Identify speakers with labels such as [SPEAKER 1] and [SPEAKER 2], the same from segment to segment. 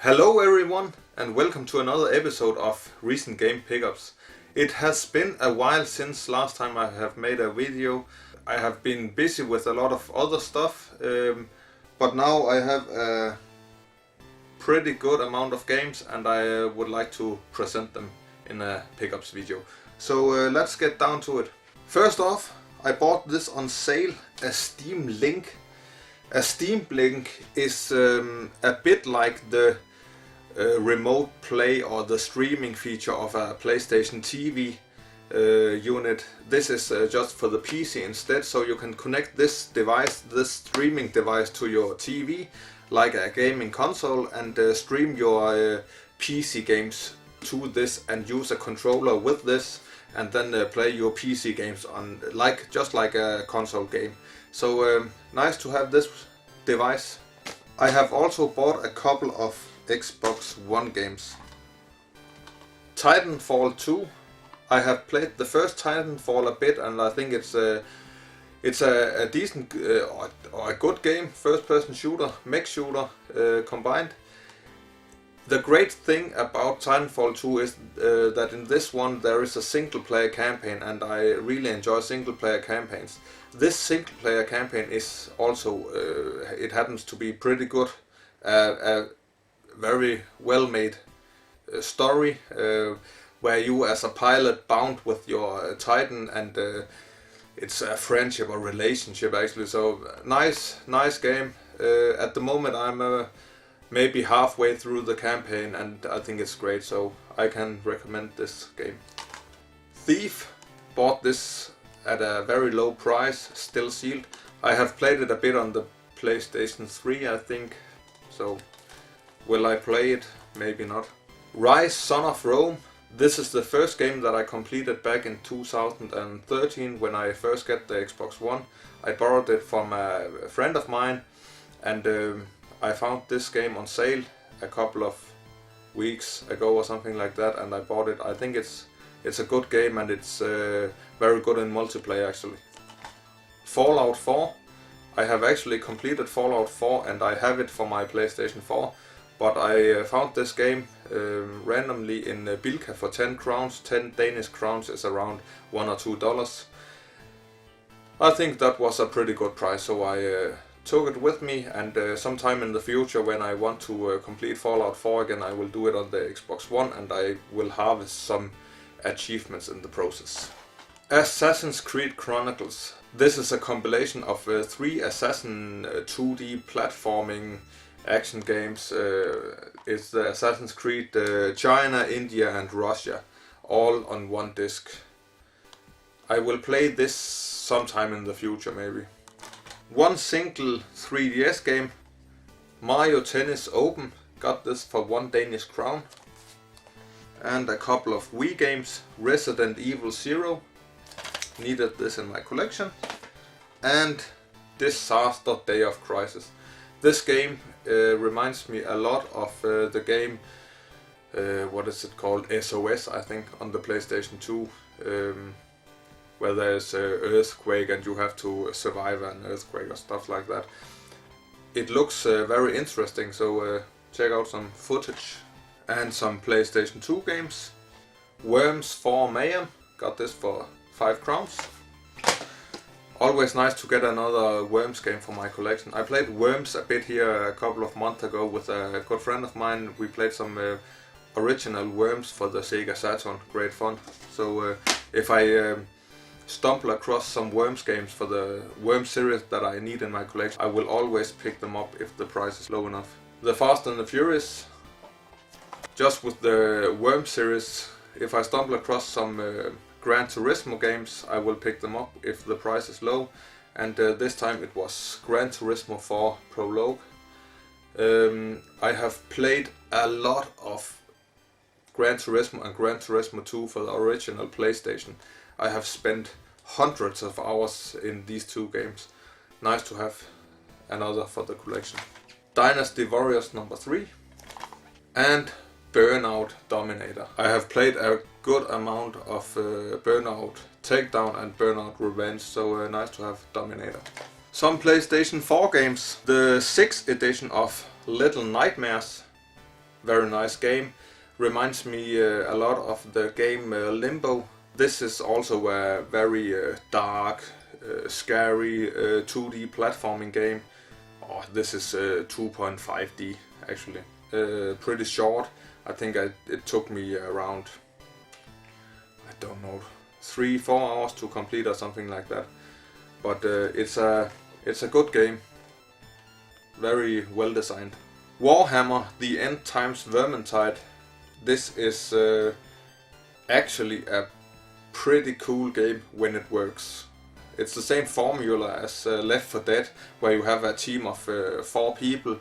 [SPEAKER 1] Hello everyone and welcome to another episode of Recent Game Pickups. It has been a while since last time I have made a video. I have been busy with a lot of other stuff, but now I have a pretty good amount of games and I would like to present them in a pickups video. So let's get down to it. First off, I bought this on sale, a Steam Link. A Steam Link is a bit like the remote play or the streaming feature of a PlayStation TV unit. This is just for the PC instead, so you can connect this device, this streaming device, to your TV like a gaming console and stream your PC games to this and use a controller with this and then play your PC games on just like a console game. So nice to have this device. I have also bought a couple of Xbox One games. Titanfall 2. I have played the first Titanfall a bit and I think it's a decent or a good game, first person shooter, mech shooter combined. The great thing about Titanfall 2 is that in this one there is a single player campaign and I really enjoy single player campaigns. This single player campaign is also, it happens to be pretty good. A very well made story where you as a pilot bound with your Titan and it's a friendship or relationship actually, so nice game. At the moment I'm maybe halfway through the campaign and I think it's great, so I can recommend this game. Thief, bought this at a very low price, still sealed. I have played it a bit on the PlayStation 3 I think, so will I play it? Maybe not. Ryse Son of Rome. This is the first game that I completed back in 2013 when I first got the Xbox One. I borrowed it from a friend of mine and I found this game on sale a couple of weeks ago or something like that and I bought it. I think it's a good game and it's very good in multiplayer actually. Fallout 4. I have actually completed Fallout 4 and I have it for my PlayStation 4. But I found this game randomly in Bilka for 10 crowns. 10 Danish crowns is around $1 or $2. I think that was a pretty good price, so I took it with me, and sometime in the future when I want to complete Fallout 4 again, I will do it on the Xbox One and I will harvest some achievements in the process. Assassin's Creed Chronicles. This is a compilation of 3 Assassin 2D platforming action games. It's the Assassin's Creed China, India and Russia, all on one disc. I will play this sometime in the future maybe. One single 3DS game, Mario Tennis Open, got this for 1 Danish crown. And a couple of Wii games, Resident Evil 0, needed this in my collection. And Disaster Day of Crisis. This game reminds me a lot of the game, what is it called, SOS I think, on the PlayStation 2, where there's an earthquake and you have to survive an earthquake or stuff like that. It looks very interesting, so check out some footage. And some PlayStation 2 games. Worms 4 Mayhem, got this for 5 crowns. Always nice to get another Worms game for my collection. I played Worms a bit here a couple of months ago with a good friend of mine. We played some original Worms for the Sega Saturn, great fun. So if I stumble across some Worms games for the Worms series that I need in my collection, I will always pick them up if the price is low enough. The Fast and the Furious. Just with the Worms series, if I stumble across some Gran Turismo games, I will pick them up if the price is low, and this time it was Gran Turismo 4 Prologue. I have played a lot of Gran Turismo and Gran Turismo 2 for the original PlayStation. I have spent hundreds of hours in these 2 games. Nice to have another for the collection. Dynasty Warriors number 3 and Burnout Dominator. I have played a good amount of Burnout Takedown and Burnout Revenge, so nice to have Dominator. Some PlayStation 4 games. The 6th edition of Little Nightmares. Very nice game. Reminds me a lot of the game Limbo. This is also a very dark, scary 2D platforming game. Oh, this is 2.5D actually. Pretty short. I think it took me around, I don't know, 3-4 hours to complete or something like that. But it's a good game. Very well designed. Warhammer: The End Times Vermintide. This is actually a pretty cool game when it works. It's the same formula as Left 4 Dead, where you have a team of 4 people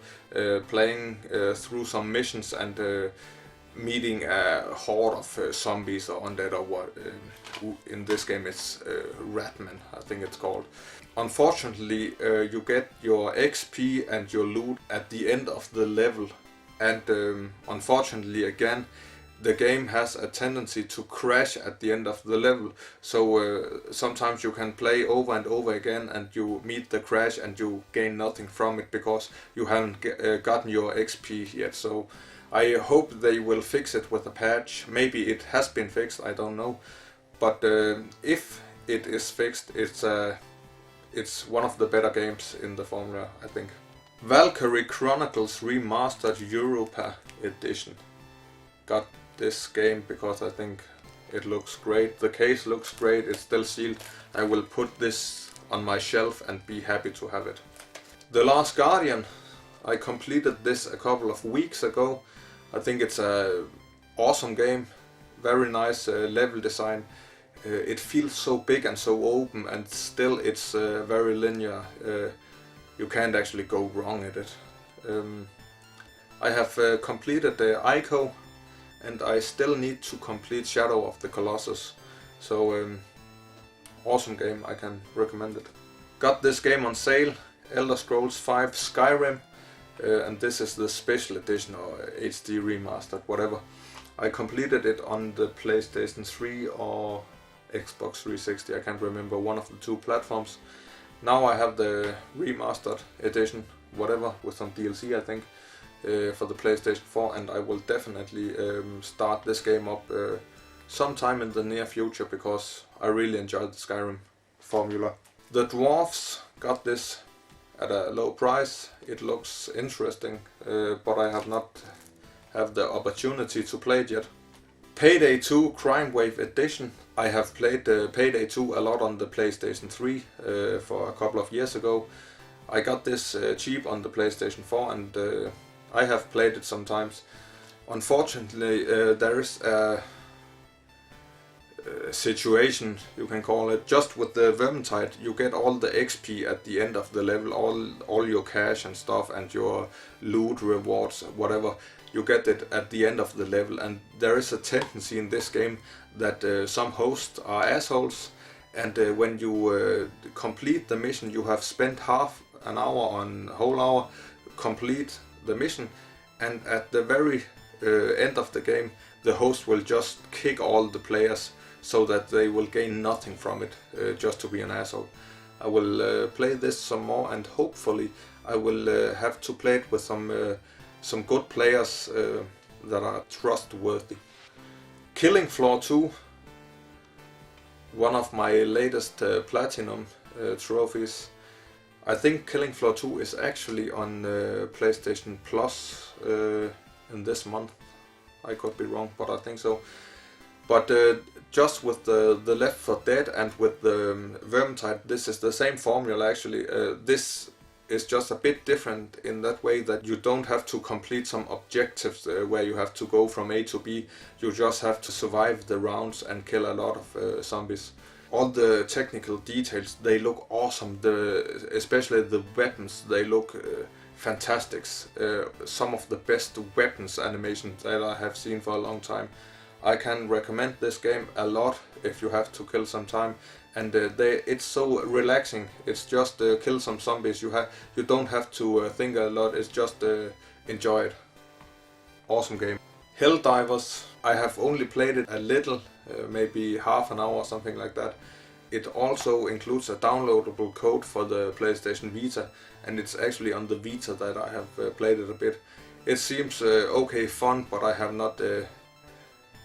[SPEAKER 1] playing through some missions and meeting a horde of zombies or undead, or what. In this game it's Ratman, I think it's called. Unfortunately, you get your XP and your loot at the end of the level, and unfortunately again, the game has a tendency to crash at the end of the level. So sometimes you can play over and over again and you meet the crash and you gain nothing from it because you haven't gotten your XP yet. So I hope they will fix it with a patch. Maybe it has been fixed, I don't know. But if it is fixed, it's one of the better games in the formula, I think. Valkyrie Chronicles Remastered Europa Edition. Got this game because I think it looks great. The case looks great, it's still sealed. I will put this on my shelf and be happy to have it. The Last Guardian. I completed this a couple of weeks ago. I think it's a awesome game. Very nice level design. It feels so big and so open, and still it's very linear. You can't actually go wrong at it. I have completed the Ico, and I still need to complete Shadow of the Colossus. So awesome game, I can recommend it. Got this game on sale, Elder Scrolls V Skyrim, and this is the special edition or HD remastered, whatever. I completed it on the PlayStation 3 or Xbox 360, I can't remember, one of the 2 platforms. Now I have the remastered edition, whatever, with some DLC I think, for the PlayStation 4, and I will definitely start this game up sometime in the near future because I really enjoyed the Skyrim formula. The Dwarfs, got this at a low price. It looks interesting, but I have not had the opportunity to play it yet. Payday 2 Crime Wave Edition. I have played Payday 2 a lot on the PlayStation 3 for a couple of years ago. I got this cheap on the PlayStation 4 and I have played it sometimes. Unfortunately, there is a situation, you can call it, just with the Vermintide. You get all the XP at the end of the level, all your cash and stuff and your loot, rewards, whatever. You get it at the end of the level, and there is a tendency in this game that some hosts are assholes, and when you complete the mission, you have spent half an hour on whole hour complete the mission, and at the very end of the game, the host will just kick all the players so that they will gain nothing from it, just to be an asshole. I will play this some more, and hopefully I will have to play it with some good players that are trustworthy. Killing Floor 2, one of my latest platinum trophies. I think Killing Floor 2 is actually on PlayStation Plus in this month. I could be wrong, but I think so. But just with the Left 4 Dead and with the Vermintide, this is the same formula actually. This is just a bit different in that way that you don't have to complete some objectives where you have to go from A to B. You just have to survive the rounds and kill a lot of zombies. All the technical details, they look awesome. Especially the weapons, they look fantastic. Some of the best weapons animations that I have seen for a long time. I can recommend this game a lot if you have to kill some time. And it's so relaxing. It's just kill some zombies. You don't have to think a lot. It's just enjoy it. Awesome game. Helldivers. I have only played it a little, maybe half an hour or something like that. It also includes a downloadable code for the PlayStation Vita, and it's actually on the Vita that I have played it a bit. It seems okay fun, but I have not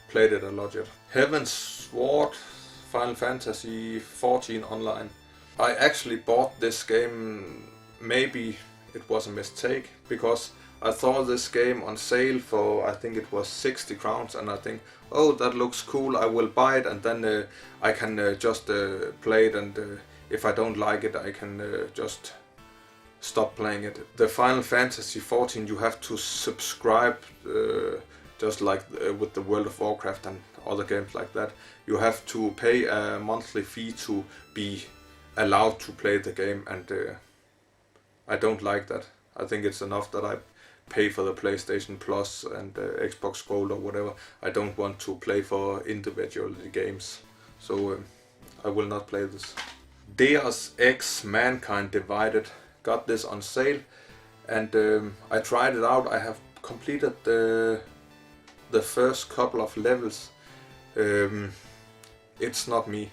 [SPEAKER 1] played it a lot yet. Heaven's Sword, Final Fantasy XIV Online. I actually bought this game, maybe it was a mistake, because I saw this game on sale for, I think it was 60 crowns, and I think, oh, that looks cool, I will buy it, and then I can just play it, and if I don't like it, I can just stop playing it. The Final Fantasy XIV, you have to subscribe, just like with the World of Warcraft and other games like that. You have to pay a monthly fee to be allowed to play the game, and I don't like that. I think it's enough that I pay for the PlayStation Plus and Xbox Gold or whatever. I don't want to play for individual games, so I will not play this. Deus Ex Mankind Divided. Got this on sale, and I tried it out. I have completed the first couple of levels. It's not me.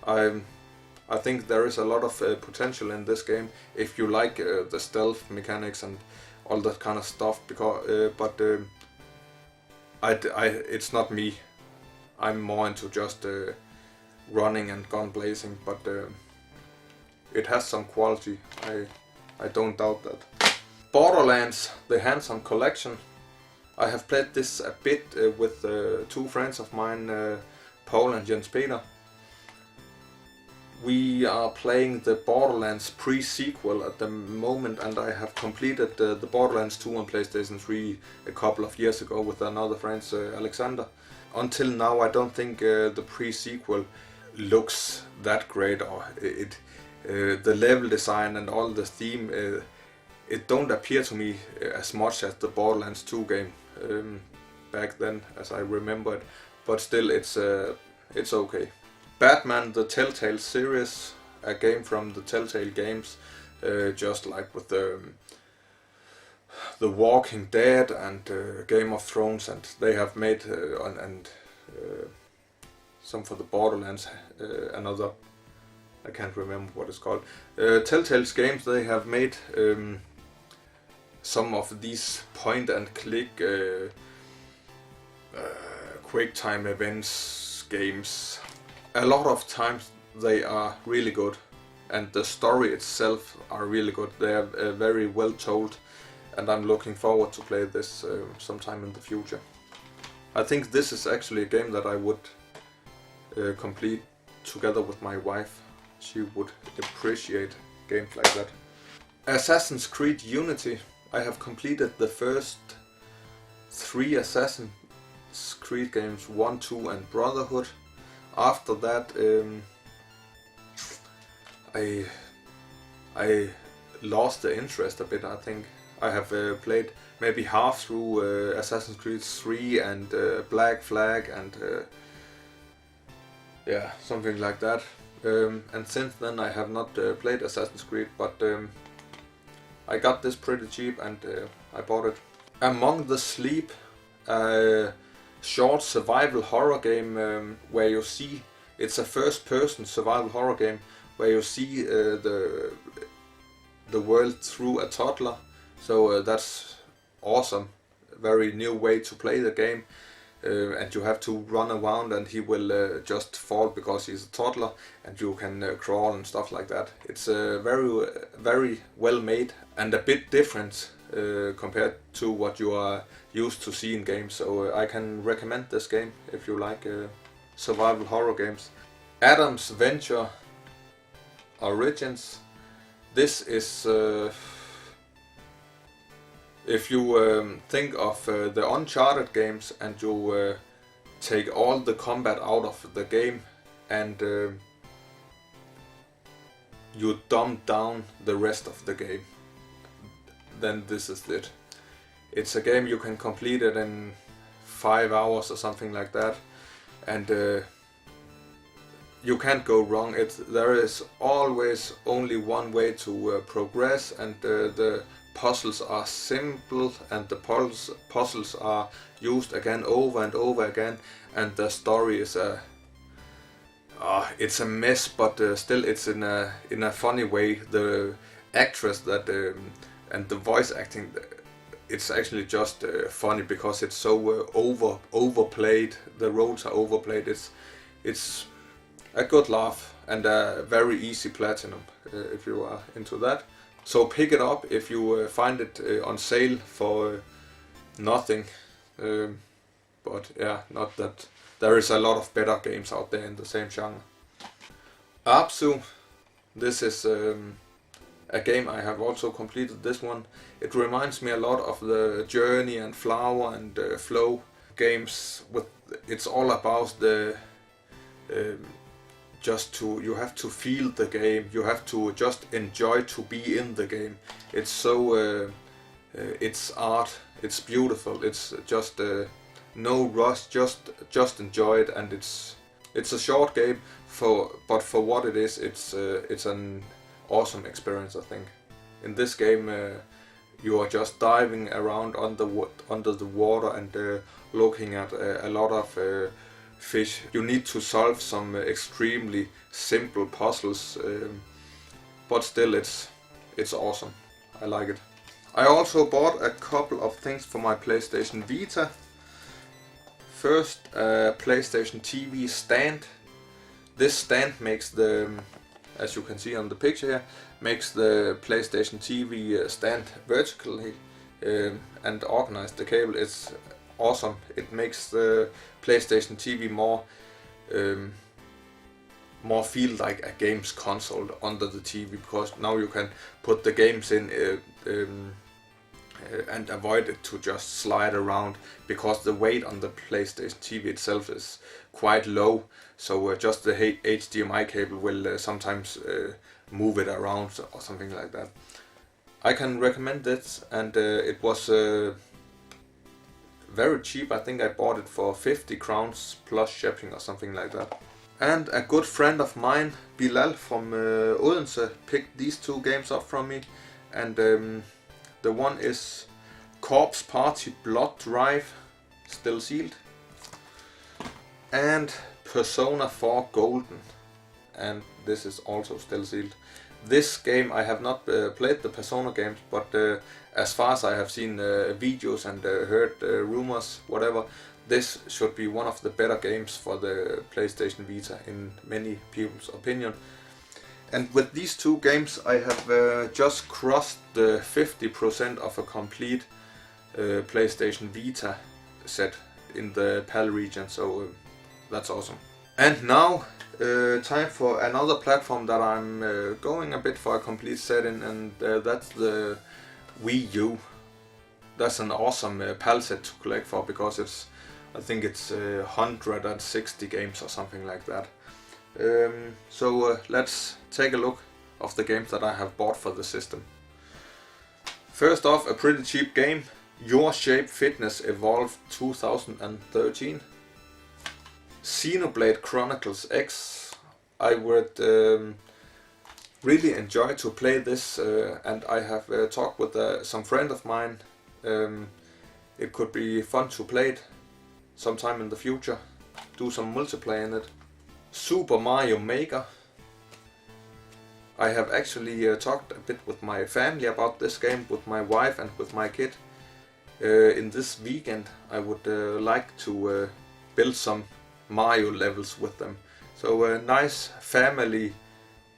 [SPEAKER 1] I think there is a lot of potential in this game if you like the stealth mechanics and all that kind of stuff. Because, it's not me. I'm more into just running and gun blazing, but it has some quality. I don't doubt that. Borderlands, the hands-on collection. I have played this a bit with two friends of mine, Paul and Jens Peter. We are playing the Borderlands pre-sequel at the moment, and I have completed the Borderlands 2 on PlayStation 3 a couple of years ago with another friend, Alexander. Until now, I don't think the pre-sequel looks that great, or the level design and all the theme, it don't appear to me as much as the Borderlands 2 game back then, as I remember it, but still it's okay. Batman the Telltale series, a game from the Telltale games, just like with the Walking Dead and Game of Thrones, and they have made some for the Borderlands, another, I can't remember what it's called. Telltale's games, they have made some of these point and click quick time events games. A lot of times they are really good, and the story itself are really good. They are very well told, and I'm looking forward to play this sometime in the future. I think this is actually a game that I would complete together with my wife. She would appreciate games like that. Assassin's Creed Unity. I have completed the first 3 Assassin's Creed games, 1, 2 and Brotherhood. After that, I lost the interest a bit. I think I have played maybe half through Assassin's Creed 3 and Black Flag and yeah, something like that. And since then I have not played Assassin's Creed, but I got this pretty cheap and I bought it. Among the Sleep, short survival horror game where you see, it's a first-person survival horror game where you see the world through a toddler. So that's awesome, very new way to play the game. And you have to run around, and he will just fall because he's a toddler, and you can crawl and stuff like that. It's very well made and a bit different compared to what you are used to see in games. So I can recommend this game if you like survival horror games. Adam's Venture Origins. This is if you think of the Uncharted games and you take all the combat out of the game and you dumb down the rest of the game, then this is it. It's a game you can complete it in 5 hours or something like that, and you can't go wrong. There is always only one way to progress, and the puzzles are simple, and the puzzles are used again over and over again, and the story is it's a mess, but still it's in a funny way. The actress that and the voice acting, it's actually just funny because it's so overplayed. The roles are overplayed. It's a good laugh and a very easy platinum if you are into that. So pick it up if you find it on sale for nothing. But yeah, not that there is a lot of better games out there in the same genre. Abzu, this is a game I have also completed this one. It reminds me a lot of the Journey and Flower and Flow games. It's all about the you have to feel the game. You have to just enjoy to be in the game. It's so it's art. It's beautiful. It's just no rush. Just enjoy it. And it's a short game but for what it is, it's an awesome experience, I think. In this game, you are just diving around under the water and looking at a lot of fish. You need to solve some extremely simple puzzles, but still it's awesome. I like it. I also bought a couple of things for my PlayStation Vita. First, a PlayStation TV stand. This stand makes the, as you can see on the picture here, makes the PlayStation TV stand vertically and organize the cable. It's awesome. It makes the PlayStation TV more feel like a games console under the TV, because now you can put the games in and avoid it to just slide around, because the weight on the PlayStation TV itself is quite low. So just the HDMI cable will sometimes move it around or something like that. I can recommend this, and it was very cheap. I think I bought it for 50 crowns plus shipping or something like that. And a good friend of mine, Bilal from Odense, picked these two games up from me, and the one is Corpse Party Blood Drive, still sealed, and Persona 4 Golden, and this is also still sealed. This game, I have not played the Persona games, but as far as I have seen videos and heard rumors, whatever, this should be one of the better games for the PlayStation Vita in many people's opinion. And with these two games I have just crossed the 50% of a complete PlayStation Vita set in the PAL region, so that's awesome. And now time for another platform that I'm going a bit for a complete set in, and that's the Wii U. That's an awesome PAL set to collect for, because I think it's 160 games or something like that. So let's take a look of the games that I have bought for the system. First off, a pretty cheap game, Your Shape Fitness Evolved 2013. Xenoblade Chronicles X. I would really enjoy to play this, and I have talked with some friend of mine. It could be fun to play it sometime in the future, do some multiplayer in it. Super Mario Maker. I have actually talked a bit with my family about this game, with my wife and with my kid. In this weekend I would like to build some Mario levels with them. So a nice family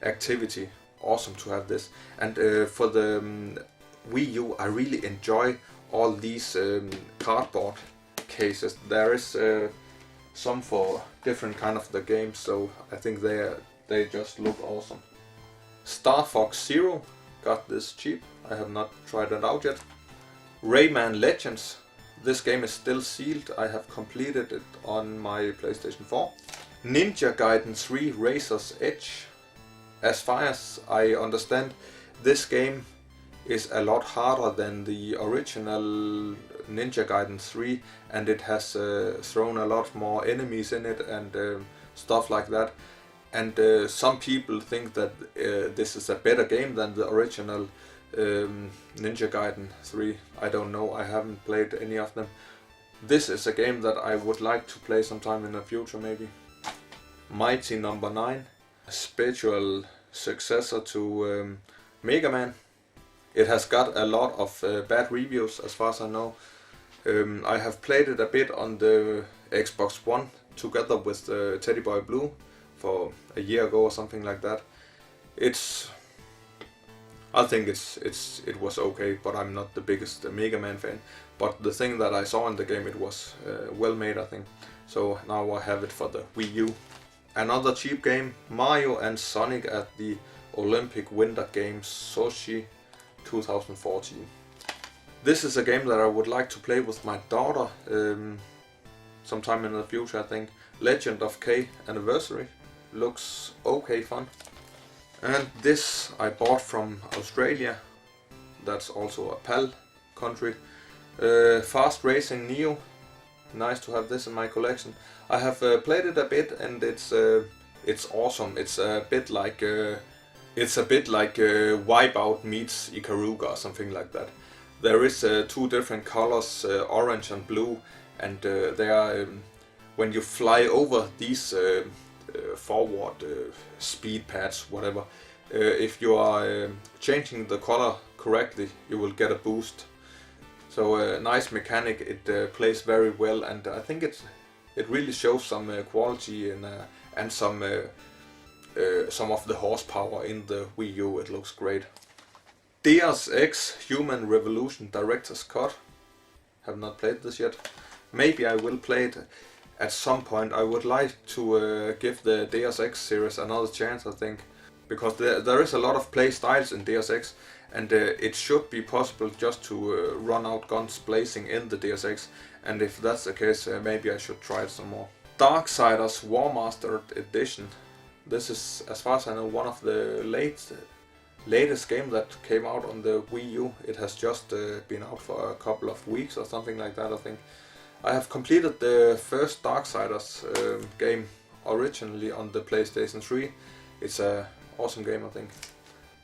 [SPEAKER 1] activity. Awesome to have this. And for the Wii U, I really enjoy all these cardboard cases. There is some for different kind of the games, so I think they just look awesome. Star Fox Zero, got this cheap. I have not tried it out yet. Rayman Legends. This game is still sealed. I have completed it on my PlayStation 4. Ninja Gaiden 3 Razor's Edge. As far as I understand, this game is a lot harder than the original Ninja Gaiden 3, and it has thrown a lot more enemies in it and stuff like that. And some people think that this is a better game than the original Ninja Gaiden 3. I don't know, I haven't played any of them. This is a game that I would like to play sometime in the future, maybe. Mighty No. 9, a spiritual successor to Mega Man. It has got a lot of bad reviews as far as I know. I have played it a bit on the Xbox One together with Teddy Boy Blue for a year ago or something like that. I think it was okay, but I'm not the biggest Mega Man fan. But the thing that I saw in the game, it was well made, I think. So now I have it for the Wii U. Another cheap game, Mario and Sonic at the Olympic Winter Games Sochi 2014. This is a game that I would like to play with my daughter sometime in the future, I think. Legend of K Anniversary looks okay fun. And this I bought from Australia, that's also a PAL country. Fast Racing Neo, nice to have this in my collection. I have played it a bit and it's awesome. It's a bit like Wipeout meets Ikaruga or something like that. There is two different colors, orange and blue, and they are when you fly over these forward speed pads, whatever. If you are changing the color correctly, you will get a boost. So nice mechanic. It plays very well, and I think it really shows some quality and some of the horsepower in the Wii U. It looks great. Deus Ex Human Revolution Director's Cut. Have not played this yet. Maybe I will play it at some point. I would like to give the Deus Ex series another chance, I think, because there is a lot of play styles in Deus Ex, and it should be possible just to run out guns blazing in the Deus Ex, and if that's the case, maybe I should try it some more. Darksiders Warmastered Edition. This is, as far as I know, one of the latest game that came out on the Wii U. It has just been out for a couple of weeks or something like that, I think. I have completed the first Darksiders game originally on the PlayStation 3. It's an awesome game, I think.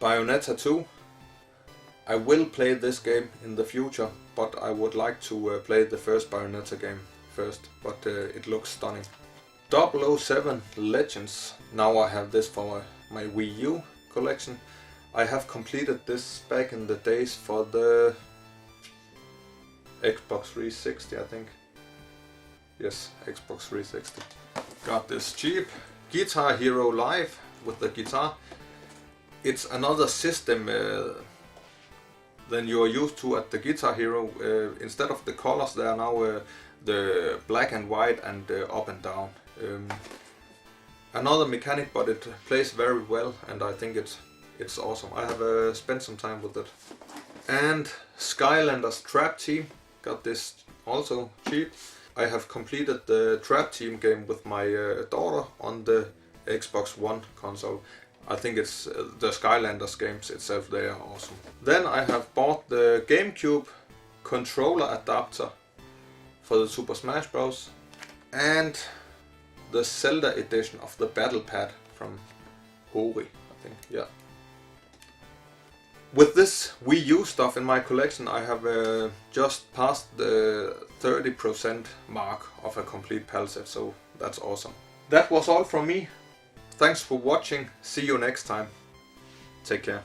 [SPEAKER 1] Bayonetta 2. I will play this game in the future, but I would like to play the first Bayonetta game first, but it looks stunning. 007 Legends. Now I have this for my Wii U collection. I have completed this back in the days for the Xbox 360, I think. Yes, Xbox 360. Got this cheap Guitar Hero Live with the guitar. It's another system than you are used to at the Guitar Hero. Instead of the colors, they are now the black and white and up and down. Another mechanic, but it plays very well, and I think it's awesome. I have spent some time with it. And Skylanders Trap Team, got this also cheap. I have completed the Trap Team game with my daughter on the Xbox One console. I think it's the Skylanders games itself, they are awesome. Then I have bought the GameCube controller adapter for the Super Smash Bros. And the Zelda edition of the Battle Pad from Hori, I think, yeah. With this Wii U stuff in my collection, I have just passed the 30% mark of a complete PAL set, so that's awesome. That was all from me. Thanks for watching. See you next time. Take care.